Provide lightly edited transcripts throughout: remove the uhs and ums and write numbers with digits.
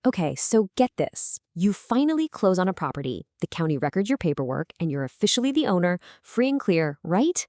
Okay, so get this. You finally close on a property, the county records your paperwork, and you're officially the owner, free and clear, right?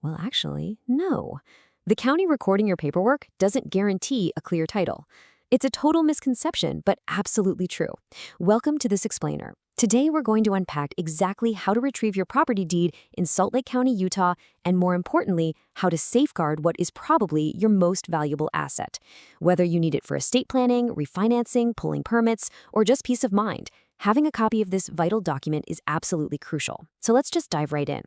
Well, actually, no. The county recording your paperwork doesn't guarantee a clear title. It's a total misconception, but absolutely true. Welcome to This Explainer. Today, we're going to unpack exactly how to retrieve your property deed in Salt Lake County, Utah, and more importantly, how to safeguard what is probably your most valuable asset. Whether you need it for estate planning, refinancing, pulling permits, or just peace of mind, having a copy of this vital document is absolutely crucial. So let's just dive right in.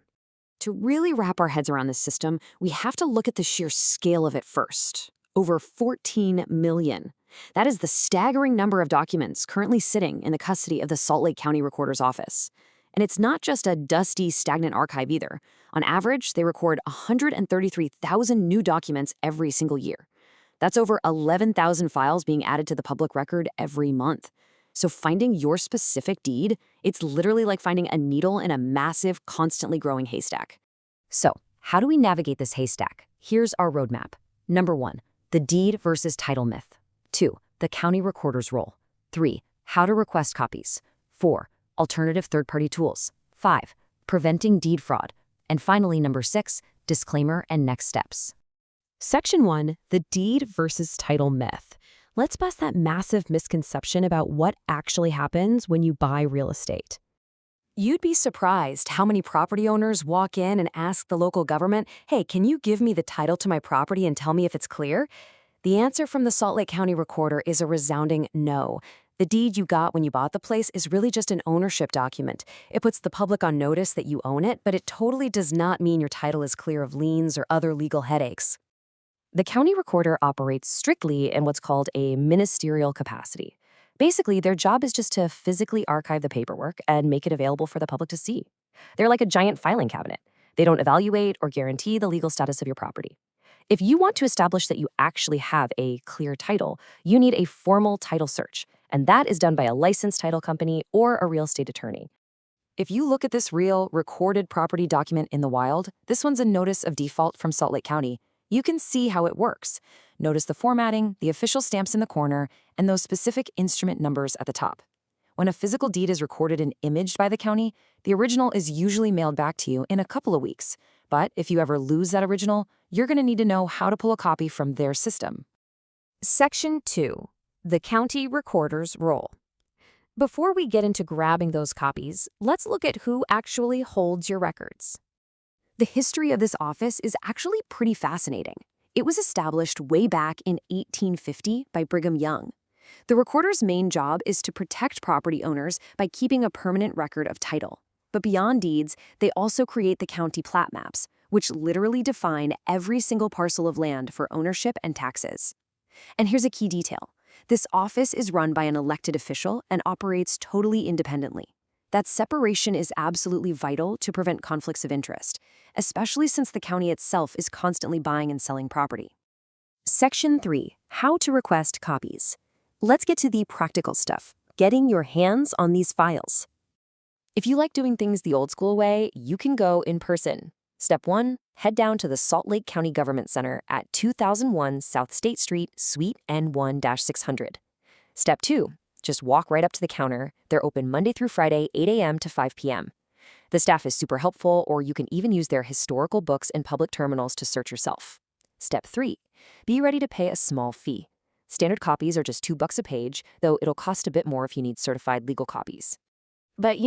To really wrap our heads around this system, we have to look at the sheer scale of it first. Over 14 million. That is the staggering number of documents currently sitting in the custody of the Salt Lake County Recorder's Office. And it's not just a dusty, stagnant archive either. On average, they record 133,000 new documents every single year. That's over 11,000 files being added to the public record every month. So finding your specific deed, it's literally like finding a needle in a massive, constantly growing haystack. So, how do we navigate this haystack? Here's our roadmap. Number 1, the deed versus title myth. 2, the county recorder's role. 3, how to request copies. 4, alternative third-party tools. 5, preventing deed fraud. And finally, number 6, disclaimer and next steps. Section 1, the deed versus title myth. Let's bust that massive misconception about what actually happens when you buy real estate. You'd be surprised how many property owners walk in and ask the local government, hey, can you give me the title to my property and tell me if it's clear? The answer from the Salt Lake County Recorder is a resounding no. The deed you got when you bought the place is really just an ownership document. It puts the public on notice that you own it, but it totally does not mean your title is clear of liens or other legal headaches. The county recorder operates strictly in what's called a ministerial capacity. Basically, their job is just to physically archive the paperwork and make it available for the public to see. They're like a giant filing cabinet. They don't evaluate or guarantee the legal status of your property. If you want to establish that you actually have a clear title, you need a formal title search, and that is done by a licensed title company or a real estate attorney. If you look at this real, recorded property document in the wild, this one's a notice of default from Salt Lake County. You can see how it works. Notice the formatting, the official stamps in the corner, and those specific instrument numbers at the top. When a physical deed is recorded and imaged by the county, the original is usually mailed back to you in a couple of weeks. But if you ever lose that original, you're going to need to know how to pull a copy from their system. Section 2, the county recorder's role. Before we get into grabbing those copies, let's look at who actually holds your records. The history of this office is actually pretty fascinating. It was established way back in 1850 by Brigham Young. The recorder's main job is to protect property owners by keeping a permanent record of title. But beyond deeds, they also create the county plat maps, which literally define every single parcel of land for ownership and taxes. And here's a key detail. This office is run by an elected official and operates totally independently. That separation is absolutely vital to prevent conflicts of interest, especially since the county itself is constantly buying and selling property. Section 3, how to request copies. Let's get to the practical stuff, getting your hands on these files. If you like doing things the old school way, you can go in person. Step 1, head down to the Salt Lake County Government Center at 2001 South State Street, Suite N1-600. Step 2, just walk right up to the counter. They're open Monday through Friday, 8 a.m. to 5 p.m. The staff is super helpful, or you can even use their historical books and public terminals to search yourself. Step 3, be ready to pay a small fee. Standard copies are just $2 a page, though it'll cost a bit more if you need certified legal copies. But,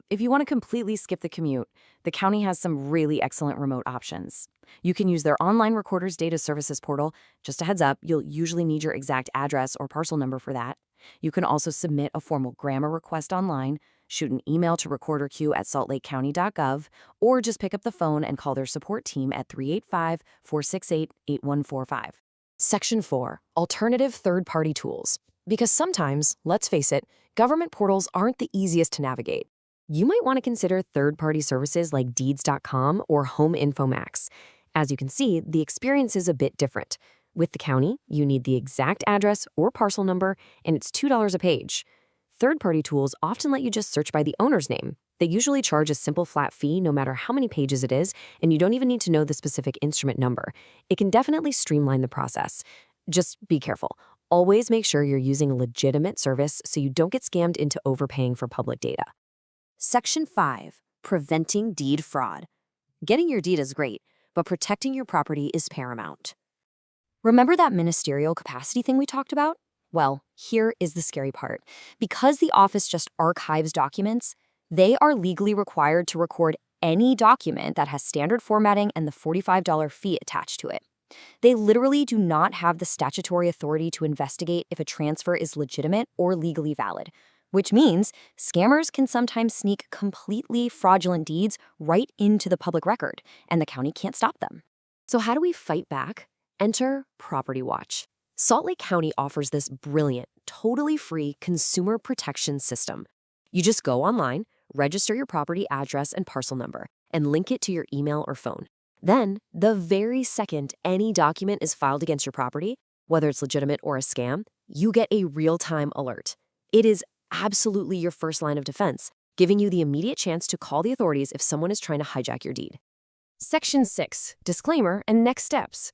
if you want to completely skip the commute, the county has some really excellent remote options. You can use their online recorder's data services portal. Just a heads up, you'll usually need your exact address or parcel number for that. You can also submit a formal grammar request online, shoot an email to recorderq@saltlakecounty.gov, or just pick up the phone and call their support team at 385-468-8145. Section 4, alternative third-party tools. Because sometimes, let's face it, government portals aren't the easiest to navigate. You might want to consider third-party services like Deeds.com or Home Info Max. As you can see, the experience is a bit different. With the county, you need the exact address or parcel number, and it's $2 a page. Third-party tools often let you just search by the owner's name. They usually charge a simple flat fee no matter how many pages it is, and you don't even need to know the specific instrument number. It can definitely streamline the process. Just be careful. Always make sure you're using legitimate service so you don't get scammed into overpaying for public data. Section 5. Preventing deed fraud. Getting your deed is great, but protecting your property is paramount. Remember that ministerial capacity thing we talked about? Well, here is the scary part. Because the office just archives documents, they are legally required to record any document that has standard formatting and the $45 fee attached to it. They literally do not have the statutory authority to investigate if a transfer is legitimate or legally valid, which means scammers can sometimes sneak completely fraudulent deeds right into the public record, and the county can't stop them. So how do we fight back? Enter Property Watch. Salt Lake County offers this brilliant, totally free consumer protection system. You just go online, register your property address and parcel number, and link it to your email or phone. Then, the very second any document is filed against your property, whether it's legitimate or a scam, you get a real-time alert. It is absolutely your first line of defense, giving you the immediate chance to call the authorities if someone is trying to hijack your deed. Section 6. Disclaimer and next steps.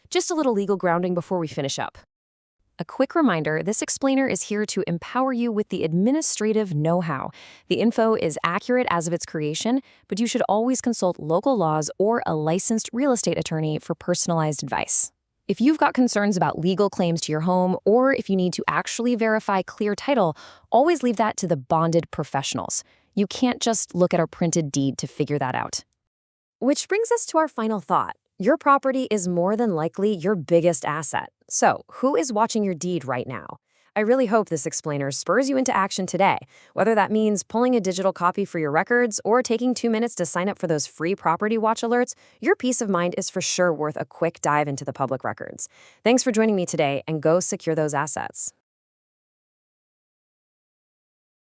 Just a little legal grounding before we finish up. A quick reminder, this explainer is here to empower you with the administrative know-how. The info is accurate as of its creation, but you should always consult local laws or a licensed real estate attorney for personalized advice. If you've got concerns about legal claims to your home, or if you need to actually verify clear title, always leave that to the bonded professionals. You can't just look at our printed deed to figure that out. Which brings us to our final thought. Your property is more than likely your biggest asset. So, who is watching your deed right now? I really hope this explainer spurs you into action today, whether that means pulling a digital copy for your records or taking 2 minutes to sign up for those free property watch alerts. Your peace of mind is for sure worth a quick dive into the public records. Thanks for joining me today, and go secure those assets.